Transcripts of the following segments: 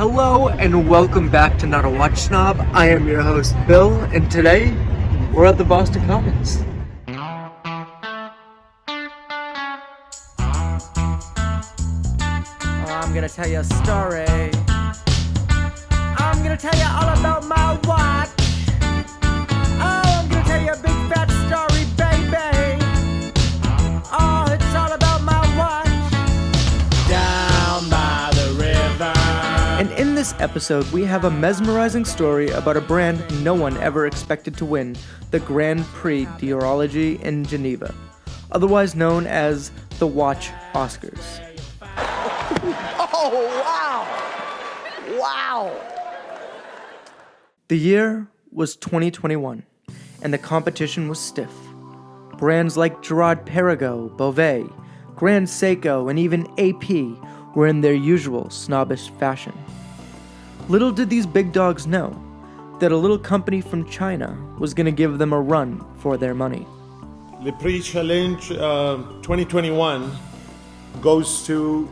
Hello and welcome back to Not a Watch Snob. I am your host Bill, and today we're at the Boston Commons. I'm gonna tell you a story. I'm gonna tell you all about my watch. Oh, I'm gonna tell you a big fat story, baby. Oh, it's all about my watch. Down by the river. And in this episode, we have a mesmerizing story about a brand no one ever expected to win, the Grand Prix d'Horlogerie in Geneva, otherwise known as the Watch Oscars. Oh, wow! Wow! The year was 2021, and the competition was stiff. Brands like Girard-Perregaux, Beauvais, Grand Seiko, and even AP were in their usual snobbish fashion. Little did these big dogs know that a little company from China was going to give them a run for their money. Le Prix Challenge 2021 goes to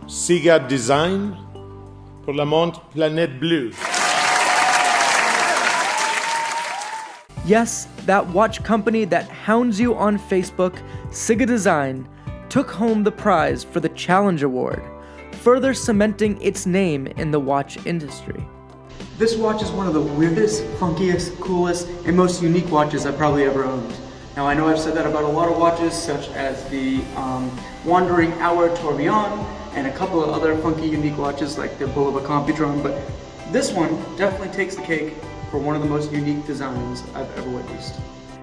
Ciga Design pour la montre Planète Bleue. Yes, that watch company that hounds you on Facebook, Ciga Design, took home the prize for the Challenge Award, further cementing its name in the watch industry. This watch is one of the weirdest, funkiest, coolest, and most unique watches I've probably ever owned. Now I know I've said that about a lot of watches, such as the Wandering Hour Tourbillon, and a couple of other funky, unique watches like the Bull of a Computron, but this one definitely takes the cake for one of the most unique designs I've ever witnessed.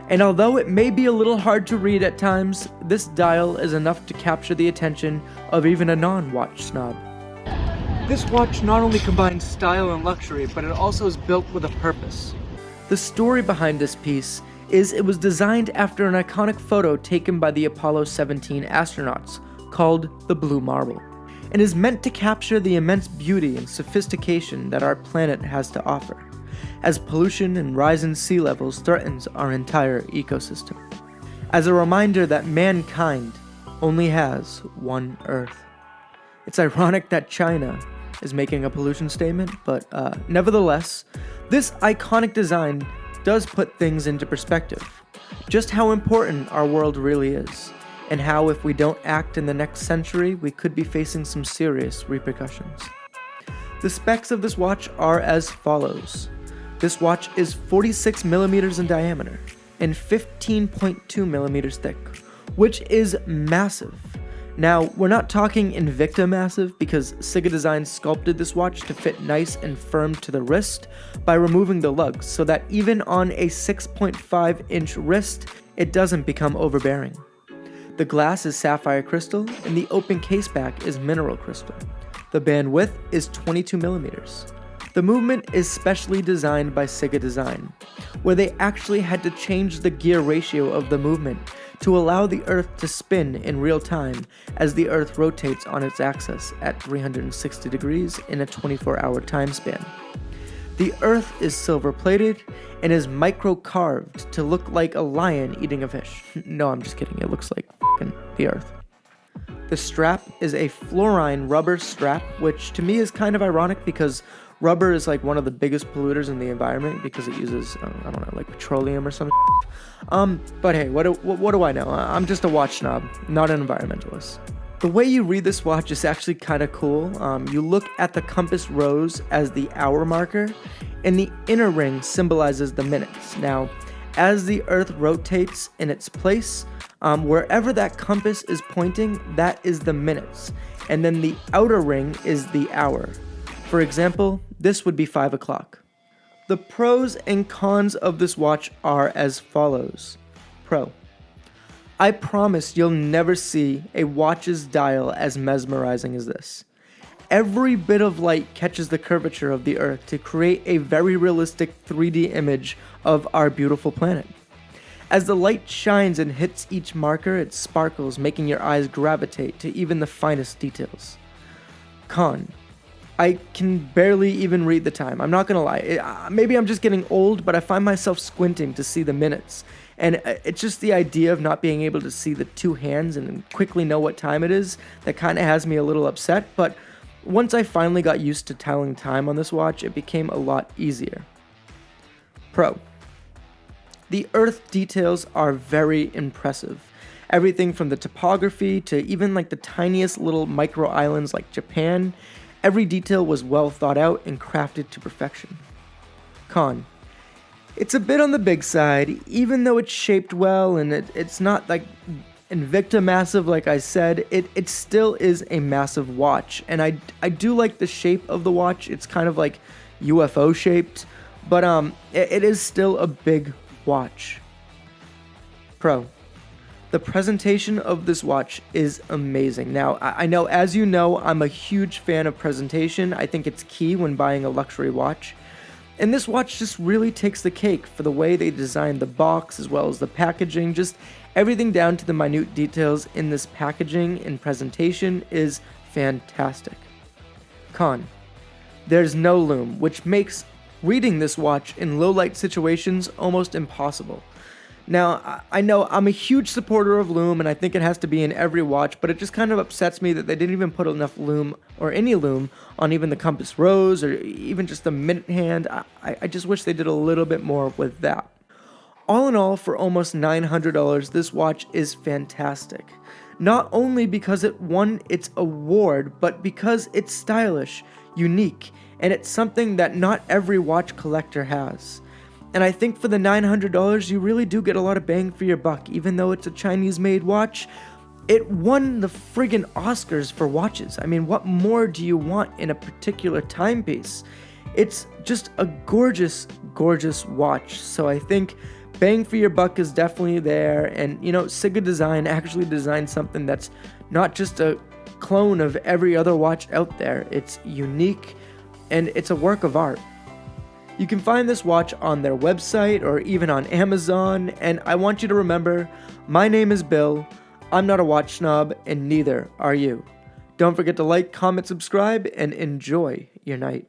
And although it may be a little hard to read at times, this dial is enough to capture the attention of even a non-watch snob. This watch not only combines style and luxury, but it also is built with a purpose. The story behind this piece is it was designed after an iconic photo taken by the Apollo 17 astronauts called the Blue Marble, and is meant to capture the immense beauty and sophistication that our planet has to offer, as pollution and rising sea levels threatens our entire ecosystem. As a reminder that mankind only has one Earth. It's ironic that China is making a pollution statement, but nevertheless, this iconic design does put things into perspective. Just how important our world really is, and how if we don't act in the next century, we could be facing some serious repercussions. The specs of this watch are as follows. This watch is 46 millimeters in diameter and 15.2 millimeters thick, which is massive. Now, we're not talking Invicta massive because Ciga Design sculpted this watch to fit nice and firm to the wrist by removing the lugs so that even on a 6.5-inch wrist, it doesn't become overbearing. The glass is sapphire crystal and the open caseback is mineral crystal. The band width is 22 millimeters. The movement is specially designed by Ciga Design, where they actually had to change the gear ratio of the movement to allow the Earth to spin in real time as the Earth rotates on its axis at 360 degrees in a 24-hour time span. The Earth is silver-plated and is micro-carved to look like a lion eating a fish. No, I'm just kidding. It looks like the Earth. The strap is a fluorine rubber strap, which to me is kind of ironic because rubber is like one of the biggest polluters in the environment because it uses, I don't know, like petroleum or something. But hey, what do I know? I'm just a watch snob, not an environmentalist. The way you read this watch is actually kind of cool. You look at the compass rose as the hour marker, and the inner ring symbolizes the minutes. Now, as the Earth rotates in its place, wherever that compass is pointing, that is the minutes, and then the outer ring is the hour. For example, this would be 5 o'clock. The pros and cons of this watch are as follows. Pro. I promise you'll never see a watch's dial as mesmerizing as this. Every bit of light catches the curvature of the Earth to create a very realistic 3D image of our beautiful planet. As the light shines and hits each marker, it sparkles, making your eyes gravitate to even the finest details. Con. I can barely even read the time. I'm not gonna lie. Maybe I'm just getting old, but I find myself squinting to see the minutes. And it's just the idea of not being able to see the two hands and quickly know what time it is that kind of has me a little upset. But Once I finally got used to telling time on this watch, it became a lot easier. Pro. The Earth details are very impressive. Everything from the topography to even like the tiniest little micro islands like Japan, every detail was well thought out and crafted to perfection. Con. It's a bit on the big side, even though it's shaped well and it's not like Invicta massive like I said, it still is a massive watch. And I do like the shape of the watch. It's kind of like UFO shaped, but it is still a big watch. Pro. The presentation of this watch is amazing. Now, I know, as you know, I'm a huge fan of presentation. I think it's key when buying a luxury watch. And this watch just really takes the cake for the way they designed the box as well as the packaging. Just everything down to the minute details in this packaging and presentation is fantastic. Con. There's no lume, which makes reading this watch in low light situations almost impossible. Now, I know I'm a huge supporter of lume and I think it has to be in every watch, but it just kind of upsets me that they didn't even put enough lume or any lume on even the compass rose or even just the minute hand. I just wish they did a little bit more with that. All in all, for almost $900, this watch is fantastic. Not only because it won its award, but because it's stylish, unique, and it's something that not every watch collector has. And I think for the $900, you really do get a lot of bang for your buck. Even though it's a Chinese-made watch, it won the friggin' Oscars for watches. I mean, what more do you want in a particular timepiece? It's just a gorgeous, gorgeous watch. So I think bang for your buck is definitely there. And, you know, Ciga Design actually designed something that's not just a clone of every other watch out there. It's unique, and it's a work of art. You can find this watch on their website or even on Amazon, and I want you to remember, my name is Bill, I'm not a watch snob, and neither are you. Don't forget to like, comment, subscribe, and enjoy your night.